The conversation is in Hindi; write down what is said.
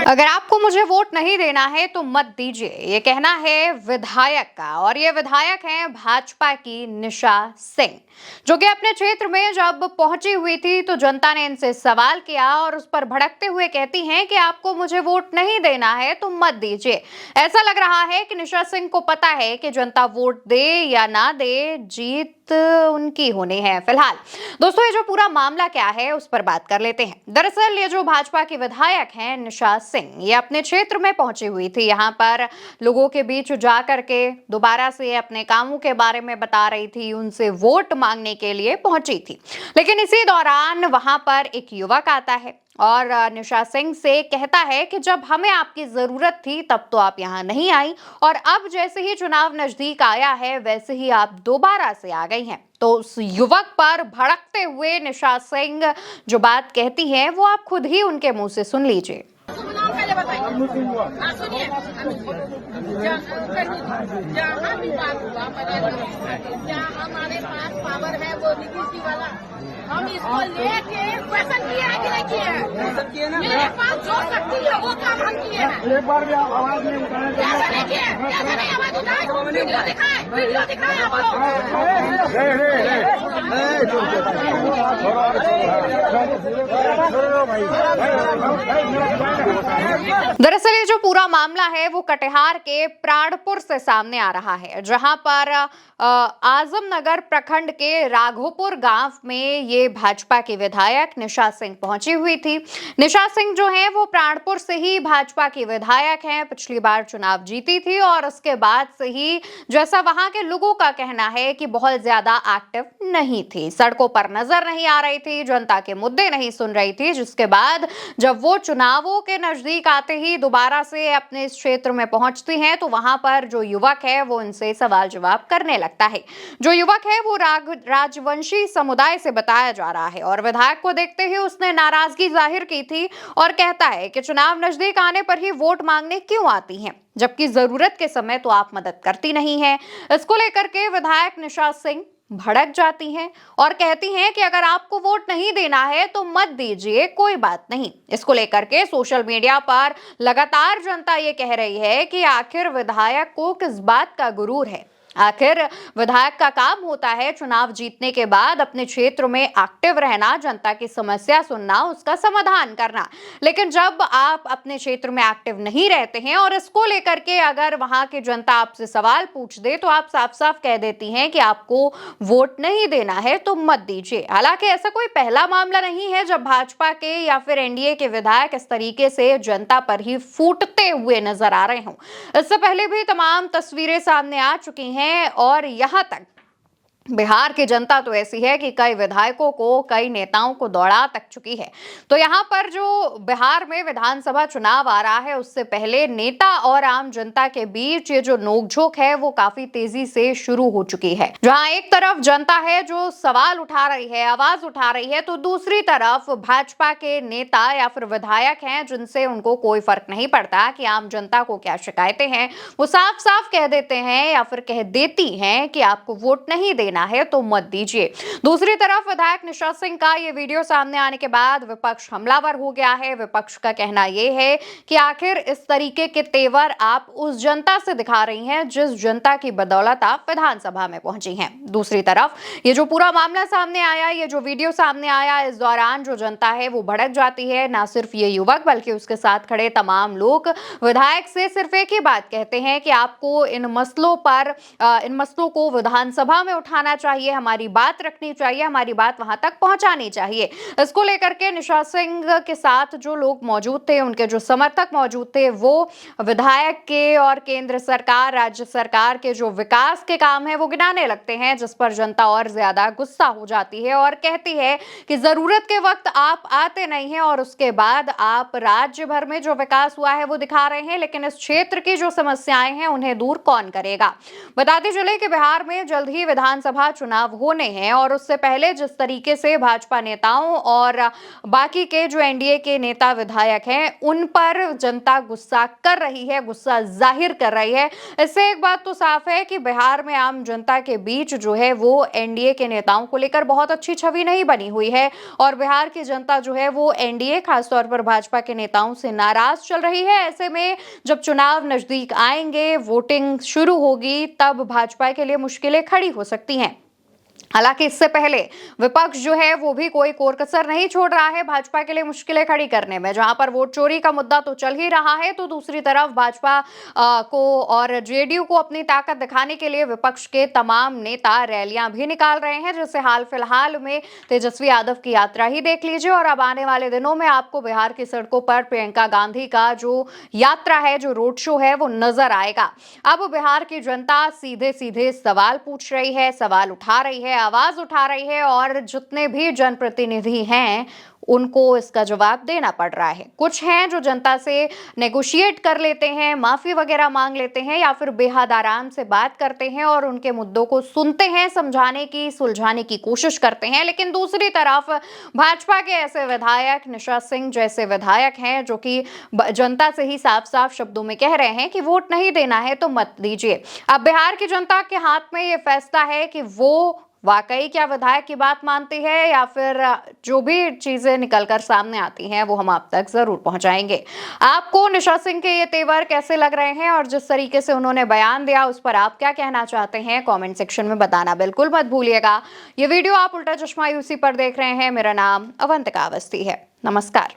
अगर आपको मुझे वोट नहीं देना है तो मत दीजिए, ये कहना है विधायक का। और ये विधायक हैं भाजपा की निशा सिंह, जो कि अपने क्षेत्र में जब पहुंची हुई थी तो जनता ने इनसे सवाल किया और उस पर भड़कते हुए कहती हैं कि आपको मुझे वोट नहीं देना है तो मत दीजिए। ऐसा लग रहा है कि निशा सिंह को पता है कि जनता वोट दे या ना दे, जीत उनकी होनी है। फिलहाल दोस्तों, ये जो पूरा मामला क्या है उस पर बात कर लेते हैं। दरअसल ये जो भाजपा की विधायक हैं निशा सिंह, ये अपने क्षेत्र में पहुंची हुई थी। यहाँ पर लोगों के बीच जा करके दोबारा से अपने कामों के बारे में बता रही थी, उनसे वोट मांगने के लिए पहुंची थी। लेकिन इसी दौरान वहां पर एक युवक आता है और निशा सिंह से कहता है कि जब हमें आपकी जरूरत थी तब तो आप यहाँ नहीं आई, और अब जैसे ही चुनाव नजदीक आया है वैसे ही आप दोबारा से आ गई हैं। तो उस युवक पर भड़कते हुए निशा सिंह जो बात कहती है वो आप खुद ही उनके मुंह से सुन लीजिए। जहाँ भी बात हुआ, जहाँ हमारे पास पावर है वो नीतीश वाला, हम इसको लेके क्वेश्चन किए हैं कि नहीं किए हैं? मेरे पास जो शक्ति है वो काम हम किए हैं। एक बार भी आवाज नहीं उठाए, कैसे नहीं किए? कैसे नहीं आवाज उठाए? वीडियो दिखाए, वीडियो दिखाए आप लोग। दरअसल ये जो पूरा मामला है वो कटिहार के प्राणपुर से सामने आ रहा है, जहां पर आजमनगर प्रखंड के राघोपुर गांव में ये भाजपा की विधायक निशा सिंह पहुंची हुई थी। निशा सिंह जो है वो प्राणपुर से ही भाजपा की विधायक हैं, पिछली बार चुनाव जीती थी और उसके बाद से ही जैसा वहां के लोगों का कहना है कि बहुत ज्यादा एक्टिव नहीं थी, सड़कों पर नजर नहीं आ रही थी, जनता के मुद्दे नहीं सुन रही थी। जिसके बाद जब वो चुनावों के नजदीक आते ही दोबारा से अपने इस क्षेत्र में पहुंचती हैं तो वहां पर जो युवक है वो इनसे सवाल जवाब करने लगता है। जो युवक है वो राजवंशी समुदाय से बताया जा रहा है और विधायक को देखते ही उसने नाराजगी जाहिर की थी और कहता है कि चुनाव नजदीक आने पर ही वोट मांगने क्यों आती हैं, जबकि जरूरत के समय तो आप मदद करती नहीं हैं। इसको लेकर के विधायक निशा सिंह भड़क जाती हैं और कहती हैं कि अगर आपको वोट नहीं देना है तो मत दीजिए, कोई बात नहीं। इसको लेकर के सोशल मीडिया पर लगातार जनता ये कह रही है कि आखिर विधायक को किस बात का गुरूर है। आखिर विधायक का काम होता है चुनाव जीतने के बाद अपने क्षेत्र में एक्टिव रहना, जनता की समस्या सुनना, उसका समाधान करना। लेकिन जब आप अपने क्षेत्र में एक्टिव नहीं रहते हैं और इसको लेकर के अगर वहां की जनता आपसे सवाल पूछ दे तो आप साफ साफ कह देती हैं कि आपको वोट नहीं देना है तो मत दीजिए। हालांकि ऐसा कोई पहला मामला नहीं है जब भाजपा के या फिर एनडीए के विधायक इस तरीके से जनता पर ही फूटते हुए नजर आ रहे हों। इससे पहले भी तमाम तस्वीरें सामने आ चुकी हैं और यहां तक बिहार की जनता तो ऐसी है कि कई विधायकों को, कई नेताओं को दौड़ा तक चुकी है। तो यहाँ पर जो बिहार में विधानसभा चुनाव आ रहा है उससे पहले नेता और आम जनता के बीच ये जो नोकझोंक है वो काफी तेजी से शुरू हो चुकी है। जहाँ एक तरफ जनता है जो सवाल उठा रही है, आवाज उठा रही है, तो दूसरी तरफ भाजपा के नेता या फिर विधायक हैं जिनसे उनको कोई फर्क नहीं पड़ता कि आम जनता को क्या शिकायतें हैं, वो साफ साफ कह देते हैं या फिर कह देती हैं कि आपको वोट नहीं देना है तो मत दीजिए। दूसरी तरफ विधायक निशा सिंह का ये वीडियो सामने आने के बाद विपक्ष हमलावर हो गया है। विपक्ष का कहना यह है कि आखिर इस तरीके के तेवर आप उस जनता से दिखा रही हैं जिस जनता की बदौलत आप विधानसभा में पहुंची हैं। दूसरी तरफ ये जो पूरा मामला सामने आया, ये जो वीडियो सामने आया, इस दौरान जो जनता है वो भड़क जाती है। ना सिर्फ ये युवक बल्कि उसके साथ खड़े तमाम लोग विधायक से सिर्फ एक ही बात कहते हैं कि आपको इन मसलों को विधानसभा में उठाना चाहिए, हमारी बात रखनी चाहिए, हमारी बात वहां तक पहुंचानी चाहिए। इसको लेकर के निशा सिंह के साथ जो लोग मौजूद थे, उनके जो समर्थक मौजूद थे, वो विधायक के और केंद्र सरकार, राज्य सरकार के जो विकास के काम है वो गिनाने लगते हैं, जिस पर जनता और ज्यादा गुस्सा हो जाती है और कहती है कि जरूरत के वक्त आप आते नहीं हैं और उसके बाद आप राज्य भर में जो विकास हुआ है वो दिखा रहे हैं, लेकिन इस क्षेत्र की जो समस्याएं हैं उन्हें दूर कौन करेगा। बताते चले कि बिहार में जल्द ही विधानसभा विधानसभा चुनाव होने हैं और उससे पहले जिस तरीके से भाजपा नेताओं और बाकी के जो एनडीए के नेता विधायक हैं उन पर जनता गुस्सा कर रही है, गुस्सा जाहिर कर रही है, इससे एक बात तो साफ है कि बिहार में आम जनता के बीच जो है वो एनडीए के नेताओं को लेकर बहुत अच्छी छवि नहीं बनी हुई है और बिहार की जनता जो है वो एनडीए खासतौर पर भाजपा के नेताओं से नाराज चल रही है। ऐसे में जब चुनाव नजदीक आएंगे, वोटिंग शुरू होगी, तब भाजपा के लिए मुश्किलें खड़ी हो सकती हैं। हालांकि इससे पहले विपक्ष जो है वो भी कोई कोर कसर नहीं छोड़ रहा है भाजपा के लिए मुश्किलें खड़ी करने में। जहां पर वोट चोरी का मुद्दा तो चल ही रहा है, तो दूसरी तरफ भाजपा को और जेडीयू को अपनी ताकत दिखाने के लिए विपक्ष के तमाम नेता रैलियां भी निकाल रहे हैं। जैसे हाल फिलहाल में तेजस्वी यादव की यात्रा ही देख लीजिए और अब आने वाले दिनों में आपको बिहार की सड़कों पर प्रियंका गांधी का जो यात्रा है, जो रोड शो है, वो नजर आएगा। अब बिहार की जनता सीधे सीधे सवाल पूछ रही है, सवाल उठा रही है, आवाज उठा रही है और जितने भी जनप्रतिनिधि हैं उनको इसका जवाब देना पड़ रहा है। कुछ हैं जो जनता से नेगोशिएट कर लेते हैं, माफी वगैरह मांग लेते हैं या फिर बेहद आराम से बात करते हैं और उनके मुद्दों को सुनते हैं, समझाने की, सुलझाने की कोशिश करते हैं। लेकिन दूसरी तरफ भाजपा के ऐसे विधायक, निशा सिंह जैसे विधायक हैं जो कि जनता से ही साफ साफ शब्दों में कह रहे हैं कि वोट नहीं देना है तो मत दीजिए। अब बिहार की जनता के हाथ में ये फैसला है कि वो वाकई क्या विधायक की बात मानती है या फिर जो भी चीजें निकलकर सामने आती हैं वो हम आप तक जरूर पहुंचाएंगे। आपको निशा सिंह के ये तेवर कैसे लग रहे हैं और जिस तरीके से उन्होंने बयान दिया उस पर आप क्या कहना चाहते हैं, कमेंट सेक्शन में बताना बिल्कुल मत भूलिएगा। ये वीडियो आप उल्टा चश्मा यूसी पर देख रहे हैं। मेरा नाम अवंतिका अवस्थी है। नमस्कार।